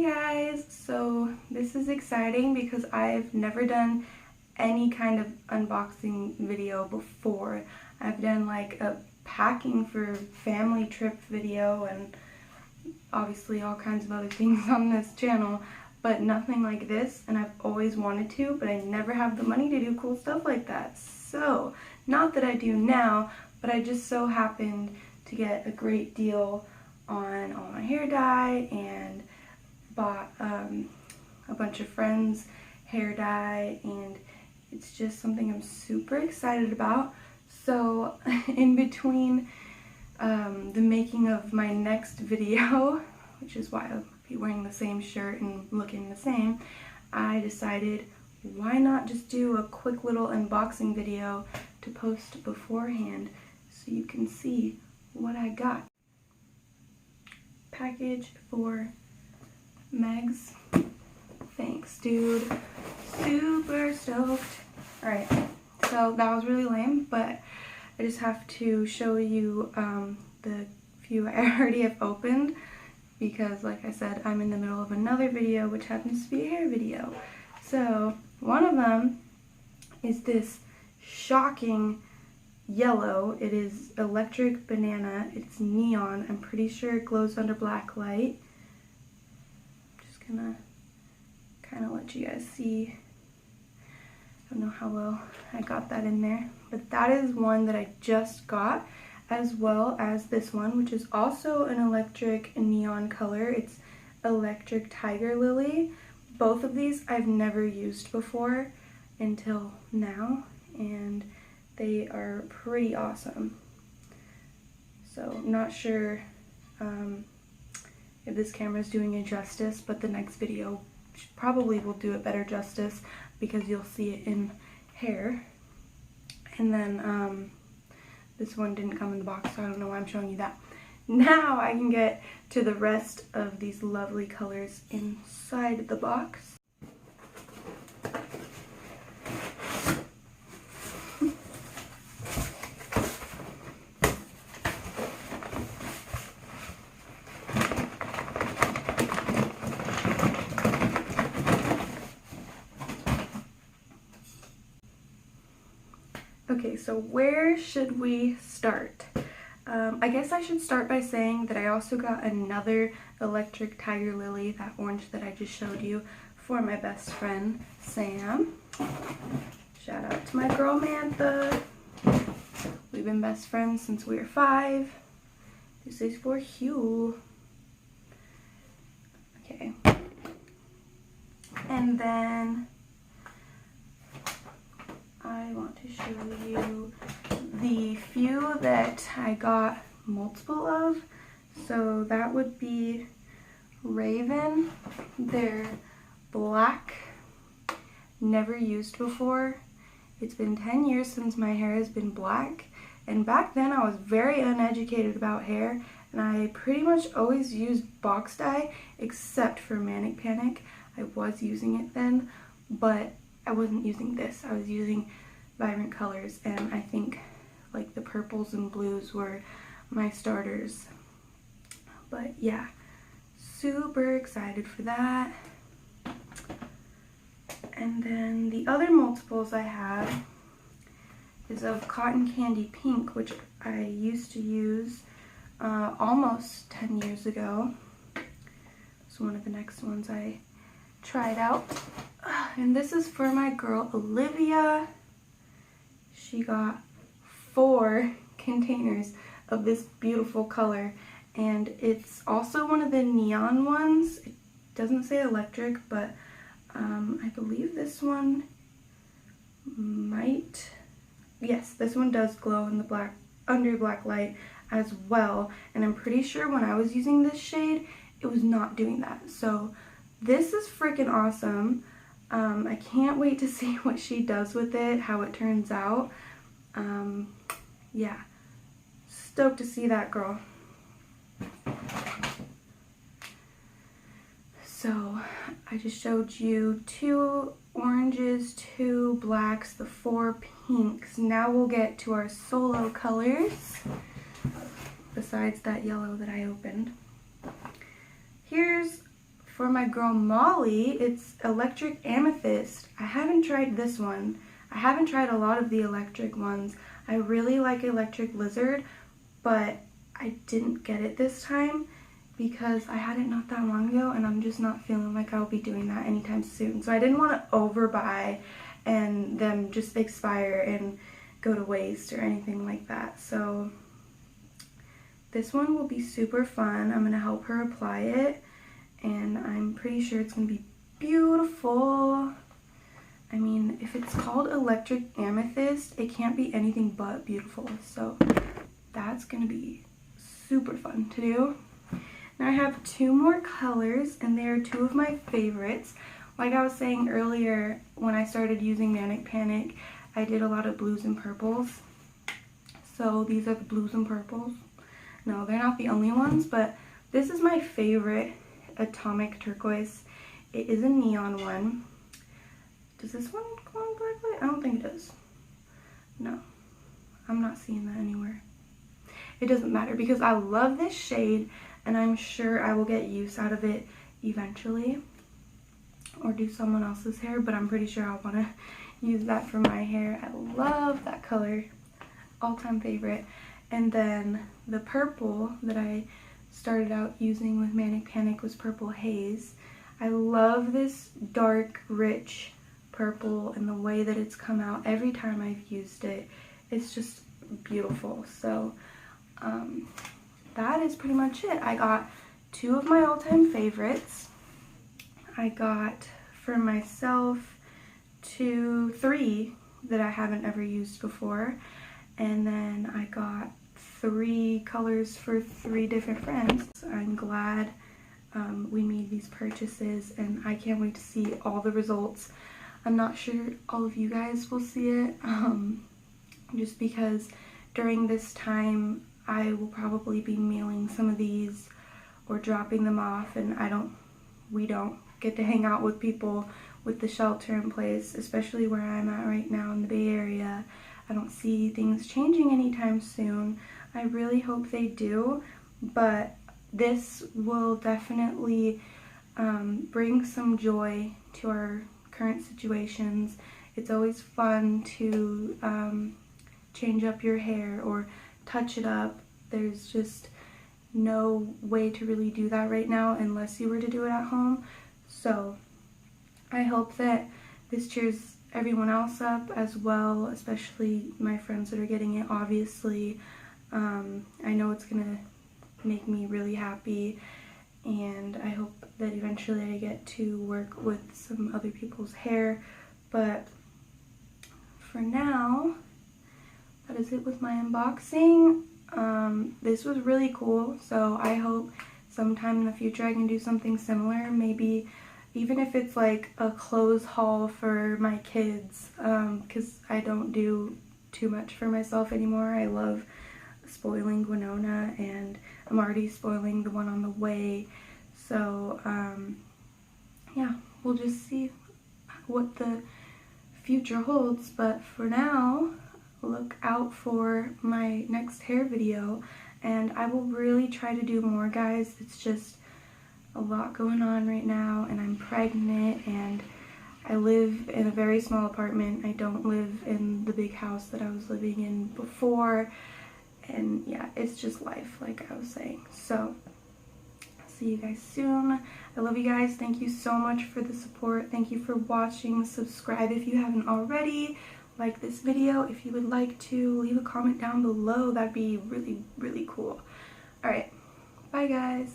Hey guys, so this is exciting because I've never done any kind of unboxing video before. I've done like a packing for family trip video and obviously all kinds of other things on this channel, but nothing like this, and I've always wanted to, but I never have the money to do cool stuff like that. So, not that I do now, but I just so happened to get a great deal on all my hair dye and bought a bunch of friends' hair dye, and it's just something I'm super excited about. So in between the making of my next video, which is why I'll be wearing the same shirt and looking the same, I decided why not just do a quick little unboxing video to post beforehand so you can see what I got. Package for Megs. Thanks, dude. Super stoked. Alright, so that was really lame, but I just have to show you the few I already have opened because, like I said, I'm in the middle of another video which happens to be a hair video. So, one of them is this shocking yellow. It is electric banana. It's neon. I'm pretty sure it glows under black light. Gonna kind of let you guys see. I don't know how well I got that in there, but that is one that I just got, as well as this one, which is also an electric neon color. It's electric Tigerlily. Both of these I've never used before until now, and they are pretty awesome. So not sure if this camera is doing it justice, but the next video probably will do it better justice because you'll see it in hair. And then this one didn't come in the box, so I don't know why I'm showing you that. Now I can get to the rest of these lovely colors inside the box. Okay, so where should we start? I guess I should start by saying that I also got another electric Tigerlily, that orange that I just showed you, for my best friend, Sam. Shout out to my girl, Mantha. We've been best friends since we were 5. This is for Hugh. Okay. And then I want to show you the few that I got multiple of. So that would be Raven. They're black, never used before. It's been 10 years since my hair has been black, and back then I was very uneducated about hair, and I pretty much always used box dye except for Manic Panic. I was using it then, but I wasn't using this. I was using vibrant colors, and I think like the purples and blues were my starters. But yeah, super excited for that. And then the other multiples I have is of Cotton Candy Pink, which I used to use almost 10 years ago. It's one of the next ones I tried out. And this is for my girl Olivia. She got 4 containers of this beautiful color, and it's also one of the neon ones. It doesn't say electric, but I believe this one might. Yes, this one does glow in the black, under black light as well, and I'm pretty sure when I was using this shade it was not doing that. So this is freaking awesome. I can't wait to see what she does with it, how it turns out. Yeah, stoked to see that, girl. So I just showed you 2 oranges, 2 blacks, the 4 pinks. Now we'll get to our solo colors, besides that yellow that I opened. Here's for my girl Molly, it's Electric Amethyst. I haven't tried this one. I haven't tried a lot of the electric ones. I really like Electric Lizard, but I didn't get it this time because I had it not that long ago, and I'm just not feeling like I'll be doing that anytime soon. So I didn't want to overbuy and them just expire and go to waste or anything like that. So this one will be super fun. I'm going to help her apply it, and I'm pretty sure it's going to be beautiful. I mean, if it's called Electric Amethyst, it can't be anything but beautiful. So that's going to be super fun to do. Now I have two more colors, and they are two of my favorites. Like I was saying earlier, when I started using Manic Panic, I did a lot of blues and purples. So these are the blues and purples. No, they're not the only ones, but this is my favorite Atomic Turquoise. It is a neon one. Does this one go on black light? I don't think it does. No, I'm not seeing that anywhere. It doesn't matter because I love this shade, and I'm sure I will get use out of it eventually, or do someone else's hair, but I'm pretty sure I'll want to use that for my hair. I love that color, all-time favorite. And then the purple that I started out using with Manic Panic was Purple Haze. I love this dark, rich purple, and the way that it's come out every time I've used it. It's just beautiful. So that is pretty much it. I got two of my all-time favorites. I got for myself three that I haven't ever used before, and then I got 3 colors for 3 different friends. So I'm glad we made these purchases, and I can't wait to see all the results. I'm not sure all of you guys will see it, just because during this time I will probably be mailing some of these or dropping them off, and we don't get to hang out with people with the shelter in place, especially where I'm at right now in the Bay Area. I don't see things changing anytime soon. I really hope they do, but this will definitely bring some joy to our current situations. It's always fun to change up your hair or touch it up. There's just no way to really do that right now unless you were to do it at home. So I hope that this cheers everyone else up as well, especially my friends that are getting it, obviously. I know it's gonna make me really happy, and I hope that eventually I get to work with some other people's hair. But for now, that is it with my unboxing. This was really cool, so I hope sometime in the future I can do something similar, maybe even if it's like a clothes haul for my kids, because I don't do too much for myself anymore. I love spoiling Winona, and I'm already spoiling the one on the way. So yeah, we'll just see what the future holds. But for now, look out for my next hair video, and I will really try to do more, guys. It's just a lot going on right now, and I'm pregnant, and I live in a very small apartment. I don't live in the big house that I was living in before, and yeah, it's just life, like I was saying. So see you guys soon. I love you guys. Thank you so much for the support. Thank you for watching. Subscribe if you haven't already. Like this video if you would like to. Leave a comment down below. That'd be really, really cool. Alright, bye guys.